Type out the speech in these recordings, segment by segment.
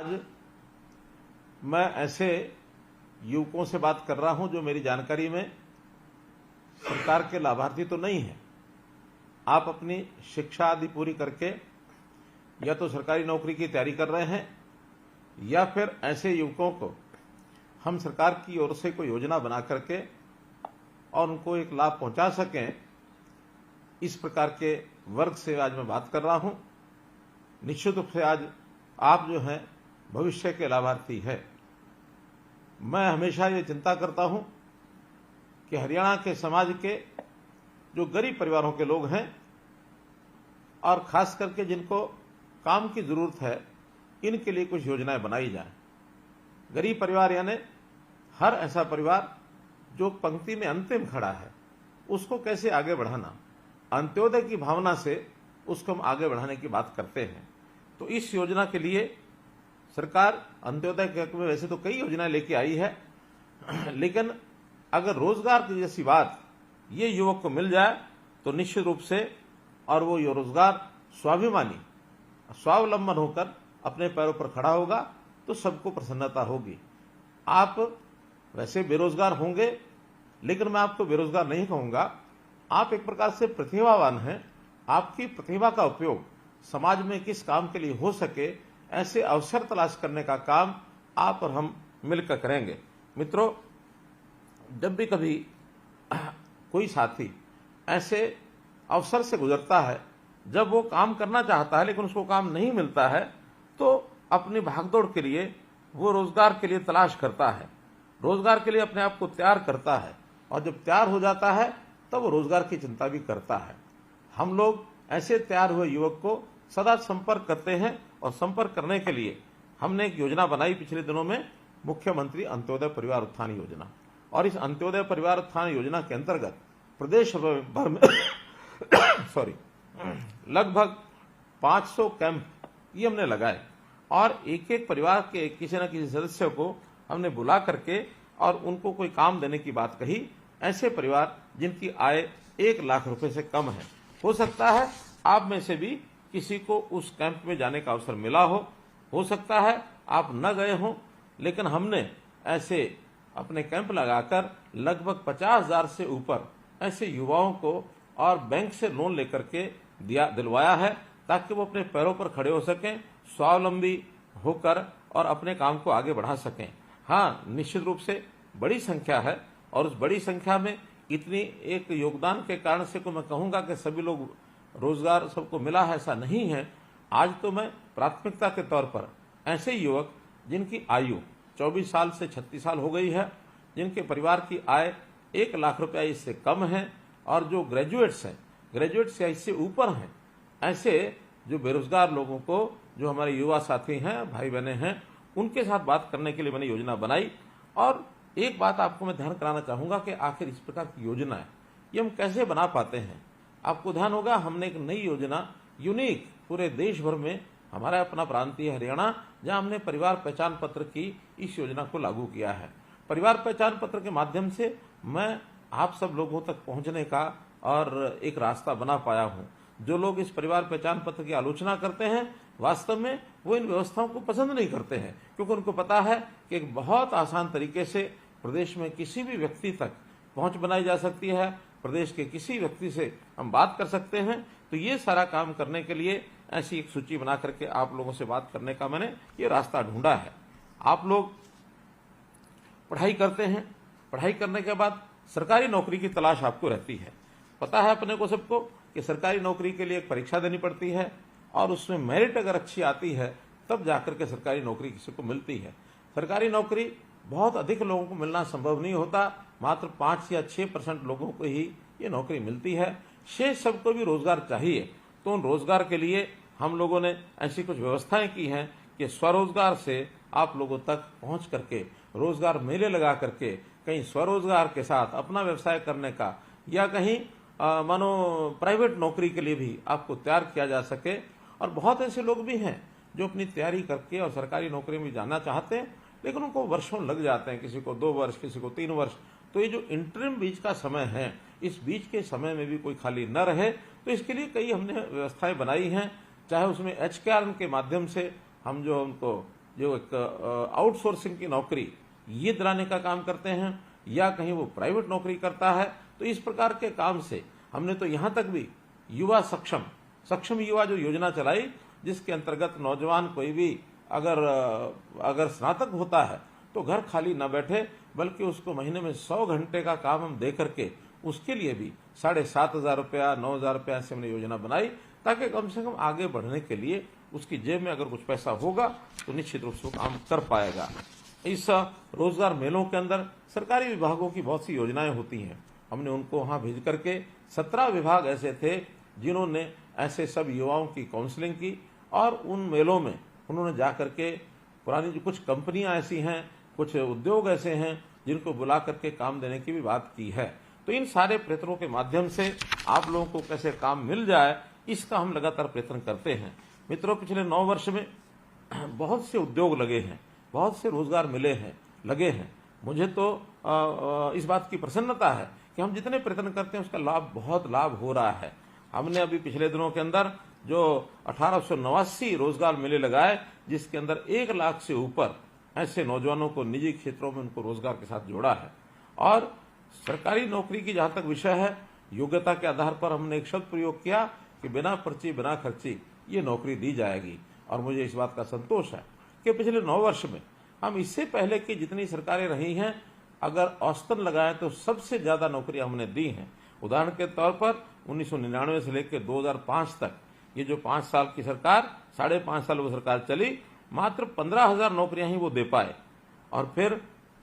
आज मैं ऐसे युवकों से बात कर रहा हूं जो मेरी जानकारी में सरकार के लाभार्थी तो नहीं है। आप अपनी शिक्षा आदि पूरी करके या तो सरकारी नौकरी की तैयारी कर रहे हैं या फिर ऐसे युवकों को हम सरकार की ओर से कोई योजना बना करके और उनको एक लाभ पहुंचा सकें, इस प्रकार के वर्ग से आज मैं बात कर रहा हूं। निश्चित रूप से आज आप जो हैं भविष्य के लाभार्थी है। मैं हमेशा ये चिंता करता हूं कि हरियाणा के समाज के जो गरीब परिवारों के लोग हैं और खास करके जिनको काम की जरूरत है, इनके लिए कुछ योजनाएं बनाई जाएं। गरीब परिवार यानी हर ऐसा परिवार जो पंक्ति में अंतिम खड़ा है, उसको कैसे आगे बढ़ाना, अंत्योदय की भावना से उसको हम आगे बढ़ाने की बात करते हैं। तो इस योजना के लिए सरकार अंत्योदय के हक में वैसे तो कई योजनाएं लेके आई है, लेकिन अगर रोजगार की जैसी बात ये युवक को मिल जाए तो निश्चित रूप से और वो ये रोजगार स्वाभिमानी स्वावलंबन होकर अपने पैरों पर खड़ा होगा तो सबको प्रसन्नता होगी। आप वैसे बेरोजगार होंगे, लेकिन मैं आपको बेरोजगार नहीं कहूंगा। आप एक प्रकार से प्रतिभावान हैं। आपकी प्रतिभा का उपयोग समाज में किस काम के लिए हो सके, ऐसे अवसर तलाश करने का काम आप और हम मिलकर करेंगे। मित्रों, जब भी कभी कोई साथी ऐसे अवसर से गुजरता है, जब वो काम करना चाहता है लेकिन उसको काम नहीं मिलता है, तो अपनी भागदौड़ के लिए वो रोजगार के लिए तलाश करता है, रोजगार के लिए अपने आप को तैयार करता है, और जब तैयार हो जाता है तब वो रोजगार की चिंता भी करता है। हम लोग ऐसे तैयार हुए युवक को सदा संपर्क करते हैं, और संपर्क करने के लिए हमने एक योजना बनाई पिछले दिनों में, मुख्यमंत्री अंत्योदय परिवार उत्थान योजना। और इस अंत्योदय परिवार उत्थान योजना के अंतर्गत प्रदेश भर में लगभग 500 कैंप ये हमने लगाए, और एक एक परिवार के किसी न किसी सदस्य को हमने बुला करके और उनको कोई काम देने की बात कही। ऐसे परिवार जिनकी आय 1 लाख रुपए से कम है, हो सकता है आप में से भी किसी को उस कैंप में जाने का अवसर मिला हो सकता है आप न गए हों, लेकिन हमने ऐसे अपने कैंप लगाकर लगभग 50,000 से ऊपर ऐसे युवाओं को और बैंक से लोन लेकर के दिलवाया है, ताकि वो अपने पैरों पर खड़े हो सकें, स्वावलंबी होकर और अपने काम को आगे बढ़ा सकें। हाँ, निश्चित रूप से बड़ी संख्या है, और उस बड़ी संख्या में इतनी एक योगदान के कारण से को मैं कहूंगा कि सभी लोग रोजगार सबको मिला है, ऐसा नहीं है। आज तो मैं प्राथमिकता के तौर पर ऐसे युवक जिनकी आयु 24 साल से 36 साल हो गई है, जिनके परिवार की आय 1 लाख रुपया इससे कम है, और जो ग्रेजुएट्स हैं, ग्रेजुएट से इससे ऊपर हैं, ऐसे जो बेरोजगार लोगों को, जो हमारे युवा साथी हैं, भाई बहने हैं, उनके साथ बात करने के लिए मैंने योजना बनाई। और एक बात आपको मैं ध्यान कराना चाहूंगा कि आखिर इस प्रकार की योजना है ये हम कैसे बना पाते हैं। आपको ध्यान होगा, हमने एक नई योजना यूनिक पूरे देश भर में, हमारा अपना प्रांतीय हरियाणा, जहां हमने परिवार पहचान पत्र की इस योजना को लागू किया है। परिवार पहचान पत्र के माध्यम से मैं आप सब लोगों तक पहुंचने का और एक रास्ता बना पाया हूं। जो लोग इस परिवार पहचान पत्र की आलोचना करते हैं, वास्तव में वो इन व्यवस्थाओं को पसंद नहीं करते हैं, क्योंकि उनको पता है कि एक बहुत आसान तरीके से प्रदेश में किसी भी व्यक्ति तक पहुंच बनाई जा सकती है, प्रदेश के किसी व्यक्ति से हम बात कर सकते हैं। तो ये सारा काम करने के लिए ऐसी एक सूची बना करके आप लोगों से बात करने का मैंने ये रास्ता ढूंढा है। आप लोग पढ़ाई करते हैं, पढ़ाई करने के बाद सरकारी नौकरी की तलाश आपको रहती है। पता है अपने को सबको कि सरकारी नौकरी के लिए एक परीक्षा देनी पड़ती है, और उसमें मेरिट अगर अच्छी आती है तब जाकर के सरकारी नौकरी किसी को मिलती है। सरकारी नौकरी बहुत अधिक लोगों को मिलना संभव नहीं होता, मात्र 5 या 6% लोगों को ही ये नौकरी मिलती है। शेष सबको भी रोजगार चाहिए। तो उन रोजगार के लिए हम लोगों ने ऐसी कुछ व्यवस्थाएं की हैं कि स्वरोजगार से आप लोगों तक पहुंच करके, रोजगार मेले लगा करके, कहीं स्वरोजगार के साथ अपना व्यवसाय करने का, या कहीं मानो प्राइवेट नौकरी के लिए भी आपको तैयार किया जा सके। और बहुत ऐसे लोग भी हैं जो अपनी तैयारी करके और सरकारी नौकरी में जाना चाहते हैं, लेकिन उनको वर्षों लग जाते हैं, किसी को 2 वर्ष, किसी को 3 वर्ष। तो ये जो इंटरिम बीच का समय है, इस बीच के समय में भी कोई खाली न रहे, तो इसके लिए कई हमने व्यवस्थाएं बनाई हैं। चाहे उसमें HKR के माध्यम से हम जो उनको जो एक आउटसोर्सिंग की नौकरी ये दिलाने का काम करते हैं या कहीं वो प्राइवेट नौकरी करता है। तो इस प्रकार के काम से हमने तो यहां तक भी युवा सक्षम युवा जो योजना चलाई, जिसके अंतर्गत नौजवान कोई भी अगर स्नातक होता है तो घर खाली न बैठे, बल्कि उसको महीने में 100 घंटे का काम हम दे करके उसके लिए भी 7,500 रुपया 9,000 रुपया ऐसे हमने योजना बनाई, ताकि कम से कम आगे बढ़ने के लिए उसकी जेब में अगर कुछ पैसा होगा तो निश्चित रूप से वो काम कर पाएगा। इस रोजगार मेलों के अंदर सरकारी विभागों की बहुत सी योजनाएं होती हैं। हमने उनको वहां भेज करके 17 विभाग ऐसे थे जिन्होंने ऐसे सब युवाओं की काउंसलिंग की, और उन मेलों में उन्होंने जाकर के पुरानी जो कुछ कंपनियां ऐसी हैं, कुछ उद्योग ऐसे हैं जिनको बुला करके काम देने की भी बात की है। तो इन सारे प्रयत्नों के माध्यम से आप लोगों को कैसे काम मिल जाए, इसका हम लगातार प्रयत्न करते हैं। मित्रों, पिछले 9 वर्ष में बहुत से उद्योग लगे हैं, बहुत से रोजगार लगे हैं। मुझे तो इस बात की प्रसन्नता है कि हम जितने प्रयत्न करते हैं उसका बहुत लाभ हो रहा है। हमने अभी पिछले दिनों के अंदर जो 1889 रोजगार मेले लगाए, जिसके अंदर 1 लाख से ऊपर ऐसे नौजवानों को निजी क्षेत्रों में उनको रोजगार के साथ जोड़ा है। और सरकारी नौकरी की जहां तक विषय है, योग्यता के आधार पर हमने एक शब्द प्रयोग किया कि बिना पर्ची बिना खर्ची ये नौकरी दी जाएगी। और मुझे इस बात का संतोष है कि पिछले 9 वर्ष में हम इससे पहले की जितनी सरकारें रही हैं, अगर औसतन लगाएं तो सबसे ज्यादा नौकरियां हमने दी हैं। उदाहरण के तौर पर 1999 से लेकर 2005 तक ये जो 5 साल की सरकार, 5.5 साल वो सरकार चली, मात्र 15,000 नौकरियां ही वो दे पाए। और फिर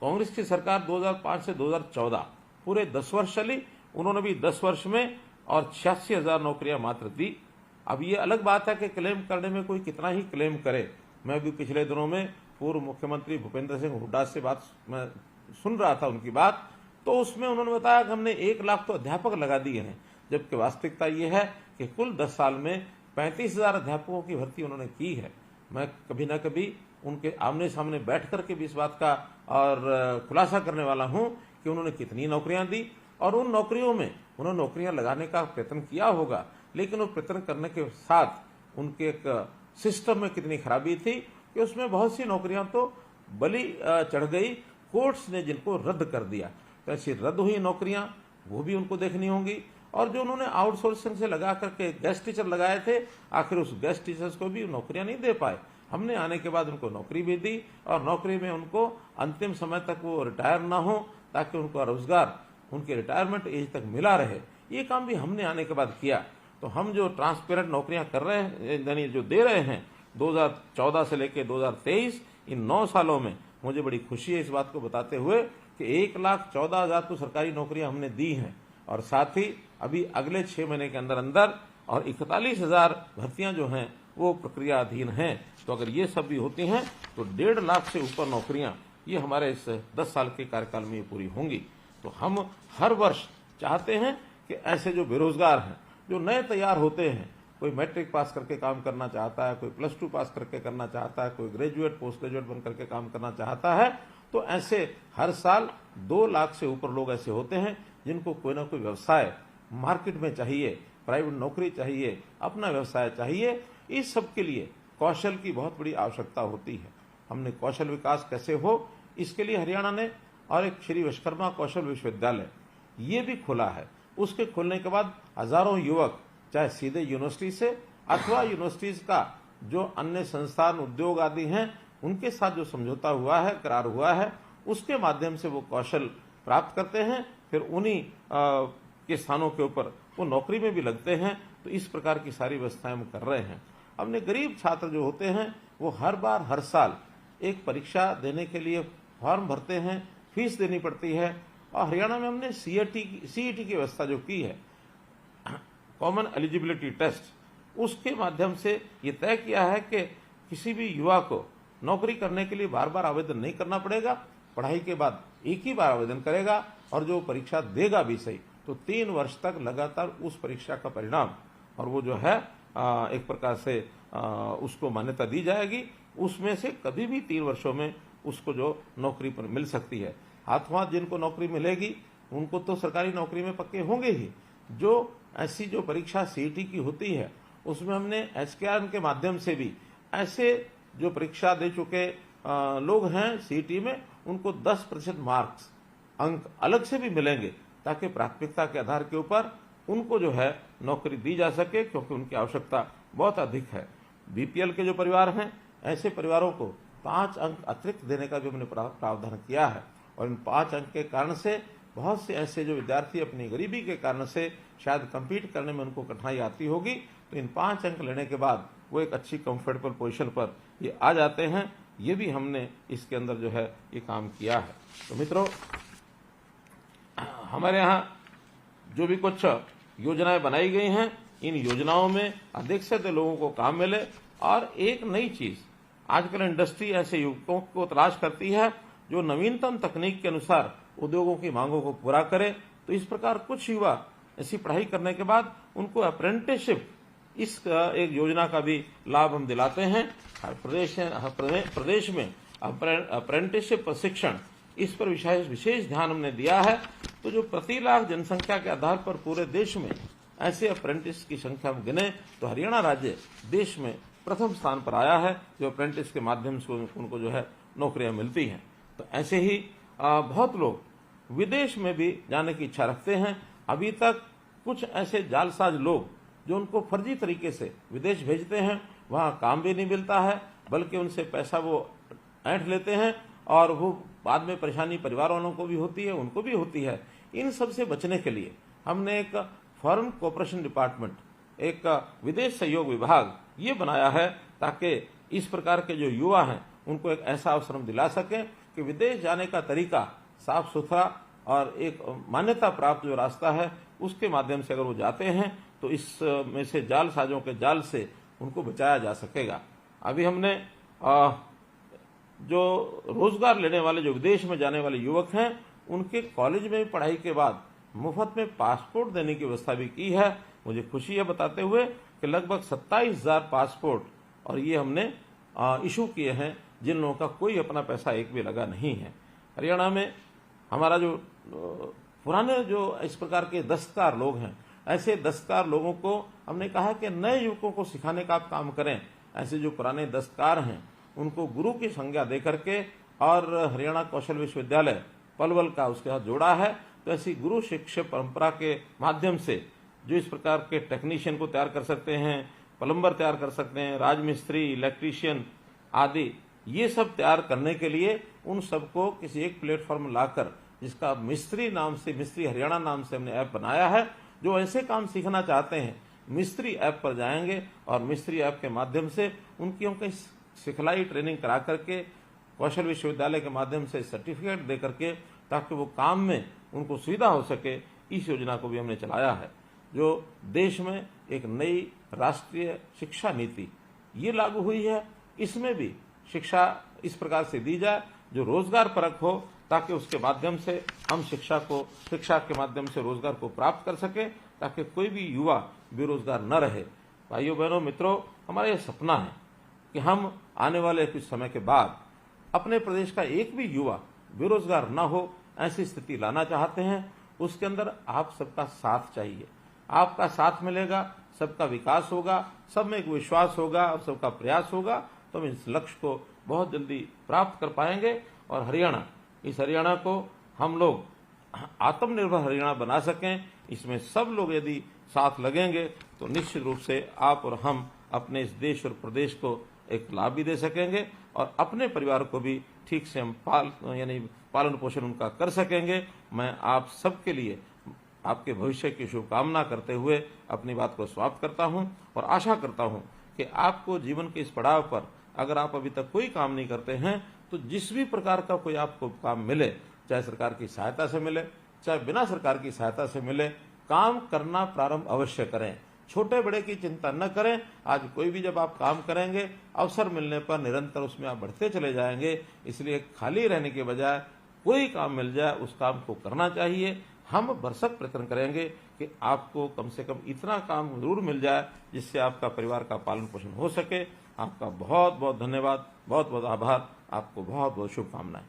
कांग्रेस की सरकार 2005 से 2014 पूरे 10 वर्ष चली, उन्होंने भी 10 वर्ष में और 86,000 नौकरियां मात्र दी। अब ये अलग बात है कि क्लेम करने में कोई कितना ही क्लेम करे। मैं भी पिछले दिनों में पूर्व मुख्यमंत्री भूपेंद्र सिंह हुड्डा से मैं सुन रहा था उनकी बात, तो उसमें उन्होंने बताया कि हमने 1 लाख तो अध्यापक लगा दिए हैं, जबकि वास्तविकता ये है कि कुल 10 साल में 35,000 अध्यापकों की भर्ती उन्होंने की है। मैं कभी न कभी उनके आमने सामने बैठ करके भी इस बात का और खुलासा करने वाला हूं कि उन्होंने कितनी नौकरियां दी, और उन नौकरियों में उन्होंने नौकरियां लगाने का प्रयत्न किया होगा, लेकिन वो प्रयत्न करने के साथ उनके एक सिस्टम में कितनी खराबी थी कि उसमें बहुत सी नौकरियां तो बलि चढ़ गई, कोर्ट्स ने जिनको रद्द कर दिया। तो ऐसी रद्द हुई नौकरियां वो भी उनको देखनी होंगी। और जो उन्होंने आउटसोर्सिंग से लगा करके गेस्ट टीचर लगाए थे, आखिर उस गेस्ट टीचर्स को भी नौकरियां नहीं दे पाए। हमने आने के बाद उनको नौकरी भी दी, और नौकरी में उनको अंतिम समय तक वो रिटायर ना हो, ताकि उनको रोजगार उनके रिटायरमेंट एज तक मिला रहे। ये काम भी हमने आने के बाद किया। तो हम जो ट्रांसपेरेंट नौकरियां कर रहे हैं, यानी जो दे रहे हैं 2014 से लेकर 2023, इन 9 सालों में मुझे बड़ी खुशी है इस बात को बताते हुए कि 1,14,000 तो सरकारी नौकरियां हमने दी हैं, और साथ ही अभी अगले 6 महीने के अंदर अंदर और 41,000 भर्तियां जो हैं वो प्रक्रियाधीन हैं। तो अगर ये सब भी होती हैं तो 1.5 लाख से ऊपर नौकरियां ये हमारे इस 10 साल के कार्यकाल में ये पूरी होंगी। तो हम हर वर्ष चाहते हैं कि ऐसे जो बेरोजगार हैं, जो नए तैयार होते हैं, कोई मैट्रिक पास करके काम करना चाहता है, कोई +2 पास करके करना चाहता है, कोई ग्रेजुएट पोस्ट ग्रेजुएट बन करके काम करना चाहता है, तो ऐसे हर साल 2 लाख से ऊपर लोग ऐसे होते हैं जिनको कोई ना कोई व्यवसाय मार्केट में चाहिए, प्राइवेट नौकरी चाहिए, अपना व्यवसाय चाहिए। इस सब के लिए कौशल की बहुत बड़ी आवश्यकता होती है। हमने कौशल विकास कैसे हो, इसके लिए हरियाणा ने और एक श्री विश्वकर्मा कौशल विश्वविद्यालय ये भी खुला है। उसके खुलने के बाद हजारों युवक चाहे सीधे यूनिवर्सिटी से अथवा यूनिवर्सिटीज का जो अन्य संस्थान उद्योग आदि हैं उनके साथ जो समझौता हुआ है, करार हुआ है, उसके माध्यम से वो कौशल प्राप्त करते हैं, फिर उन्हीं के स्थानों के ऊपर वो नौकरी में भी लगते हैं। तो इस प्रकार की सारी व्यवस्थाएं हम कर रहे हैं। हमने गरीब छात्र जो होते हैं वो हर साल एक परीक्षा देने के लिए फॉर्म भरते हैं, फीस देनी पड़ती है। और हरियाणा में हमने सीईटी की व्यवस्था जो की है, कॉमन एलिजिबिलिटी टेस्ट, उसके माध्यम से ये तय किया है कि किसी भी युवा को नौकरी करने के लिए बार बार आवेदन नहीं करना पड़ेगा। पढ़ाई के बाद एक ही बार आवेदन करेगा, और जो परीक्षा देगा भी सही तो 3 वर्ष तक लगातार उस परीक्षा का परिणाम और वो जो है एक प्रकार से उसको मान्यता दी जाएगी। उसमें से कभी भी 3 वर्षों में उसको जो नौकरी पर मिल सकती है। हाथों हाथ जिनको नौकरी मिलेगी उनको तो सरकारी नौकरी में पक्के होंगे ही। जो ऐसी जो परीक्षा सीईटी की होती है उसमें हमने एचकेआर के माध्यम से भी ऐसे जो परीक्षा दे चुके लोग हैं सीईटी में, उनको 10% मार्क्स अंक अलग से भी मिलेंगे, ताकि प्राथमिकता के आधार के ऊपर उनको जो है नौकरी दी जा सके, क्योंकि उनकी आवश्यकता बहुत अधिक है। बीपीएल के जो परिवार हैं, ऐसे परिवारों को 5 अंक अतिरिक्त देने का भी हमने प्रावधान किया है। और इन 5 अंक के कारण से बहुत से ऐसे जो विद्यार्थी अपनी गरीबी के कारण से शायद कम्पीट करने में उनको कठिनाई आती होगी, तो इन 5 अंक लेने के बाद वो एक अच्छी कंफर्टेबल पोजीशन पर ये आ जाते हैं। ये भी हमने इसके अंदर जो है ये काम किया है। तो मित्रों, हमारे यहाँ जो भी कुछ योजनाएं बनाई गई हैं, इन योजनाओं में अधिक से अधिक लोगों को काम मिले। और एक नई चीज, आजकल इंडस्ट्री ऐसे युवकों को तलाश करती है जो नवीनतम तकनीक के अनुसार उद्योगों की मांगों को पूरा करे। तो इस प्रकार कुछ युवा ऐसी पढ़ाई करने के बाद उनको अप्रेंटिसशिप, इस एक योजना का भी लाभ हम दिलाते हैं। प्रदेश में अप्रेंटिसशिप प्रशिक्षण, इस पर विशेष ध्यान हमने दिया है। तो जो प्रति लाख जनसंख्या के आधार पर पूरे देश में ऐसे अप्रेंटिस की संख्या में गिने तो हरियाणा राज्य देश में प्रथम स्थान पर आया है, जो अप्रेंटिस के माध्यम से उनको जो है नौकरियां मिलती हैं। तो ऐसे ही बहुत लोग विदेश में भी जाने की इच्छा रखते हैं। अभी तक कुछ ऐसे जालसाज लोग जो उनको फर्जी तरीके से विदेश भेजते हैं, वहां काम भी नहीं मिलता है, बल्कि उनसे पैसा वो ऐंठ लेते हैं और वो बाद में परेशानी परिवार वालों को भी होती है, उनको भी होती है। इन सब से बचने के लिए हमने एक फॉरेन कोऑपरेशन डिपार्टमेंट, एक विदेश सहयोग विभाग ये बनाया है, ताकि इस प्रकार के जो युवा हैं उनको एक ऐसा अवसर हम दिला सकें कि विदेश जाने का तरीका साफ सुथरा और एक मान्यता प्राप्त जो रास्ता है उसके माध्यम से अगर वो जाते हैं तो इस में से जालसाजों के जाल से उनको बचाया जा सकेगा। अभी हमने जो रोजगार लेने वाले, जो विदेश में जाने वाले युवक हैं, उनके कॉलेज में पढ़ाई के बाद मुफ्त में पासपोर्ट देने की व्यवस्था भी की है। मुझे खुशी है बताते हुए कि लगभग 27,000 पासपोर्ट और ये हमने इशू किए हैं, जिन लोगों का कोई अपना पैसा एक भी लगा नहीं है। हरियाणा में हमारा जो पुराने जो इस प्रकार के दस्तकार लोग हैं, ऐसे दस्तकार लोगों को हमने कहा कि नए युवकों को सिखाने का आप काम करें। ऐसे जो पुराने दस्तकार हैं उनको गुरु की संज्ञा दे करके, और हरियाणा कौशल विश्वविद्यालय पलवल का उसके साथ जोड़ा है। तो ऐसी गुरु शिष्य परंपरा के माध्यम से जो इस प्रकार के टेक्नीशियन को तैयार कर सकते हैं, प्लम्बर तैयार कर सकते हैं, राजमिस्त्री, इलेक्ट्रीशियन आदि, ये सब तैयार करने के लिए उन सबको किसी एक प्लेटफॉर्म लाकर, जिसका मिस्त्री नाम से, मिस्त्री हरियाणा नाम से हमने ऐप बनाया है। जो ऐसे काम सीखना चाहते हैं मिस्त्री ऐप पर जाएंगे और मिस्त्री ऐप के माध्यम से उनकी सिखलाई ट्रेनिंग करा करके कौशल विश्वविद्यालय के माध्यम से सर्टिफिकेट दे करके, ताकि वो काम में उनको सुविधा हो सके, इस योजना को भी हमने चलाया है। जो देश में एक नई राष्ट्रीय शिक्षा नीति ये लागू हुई है, इसमें भी शिक्षा इस प्रकार से दी जाए जो रोजगार परक हो, ताकि उसके माध्यम से हम शिक्षा के माध्यम से रोजगार को प्राप्त कर सके, ताकि कोई भी युवा बेरोजगार न रहे। भाइयों बहनों मित्रों, हमारा यह सपना है कि हम आने वाले कुछ समय के बाद अपने प्रदेश का एक भी युवा बेरोजगार न हो, ऐसी स्थिति लाना चाहते हैं। उसके अंदर आप सबका साथ चाहिए। आपका साथ मिलेगा, सबका विकास होगा, सब में एक विश्वास होगा और सबका प्रयास होगा, तो हम इस लक्ष्य को बहुत जल्दी प्राप्त कर पाएंगे। और इस हरियाणा को हम लोग आत्मनिर्भर हरियाणा बना सकें, इसमें सब लोग यदि साथ लगेंगे तो निश्चित रूप से आप और हम अपने इस देश और प्रदेश को एक लाभ भी दे सकेंगे, और अपने परिवार को भी ठीक से हम पालन पोषण उनका कर सकेंगे। मैं आप सबके लिए आपके भविष्य की शुभकामना करते हुए अपनी बात को समाप्त करता हूं, और आशा करता हूं कि आपको जीवन के इस पड़ाव पर अगर आप अभी तक कोई काम नहीं करते हैं, तो जिस भी प्रकार का कोई आपको काम मिले, चाहे सरकार की सहायता से मिले, चाहे बिना सरकार की सहायता से मिले, काम करना प्रारंभ अवश्य करें। छोटे बड़े की चिंता न करें। आज कोई भी जब आप काम करेंगे, अवसर मिलने पर निरंतर उसमें आप बढ़ते चले जाएंगे। इसलिए खाली रहने के बजाय कोई काम मिल जाए उस काम को करना चाहिए। हम भरसक प्रयत्न करेंगे कि आपको कम से कम इतना काम जरूर मिल जाए जिससे आपका परिवार का पालन पोषण हो सके। आपका बहुत बहुत धन्यवाद, बहुत बहुत आभार, आपको बहुत बहुत शुभकामनाएं।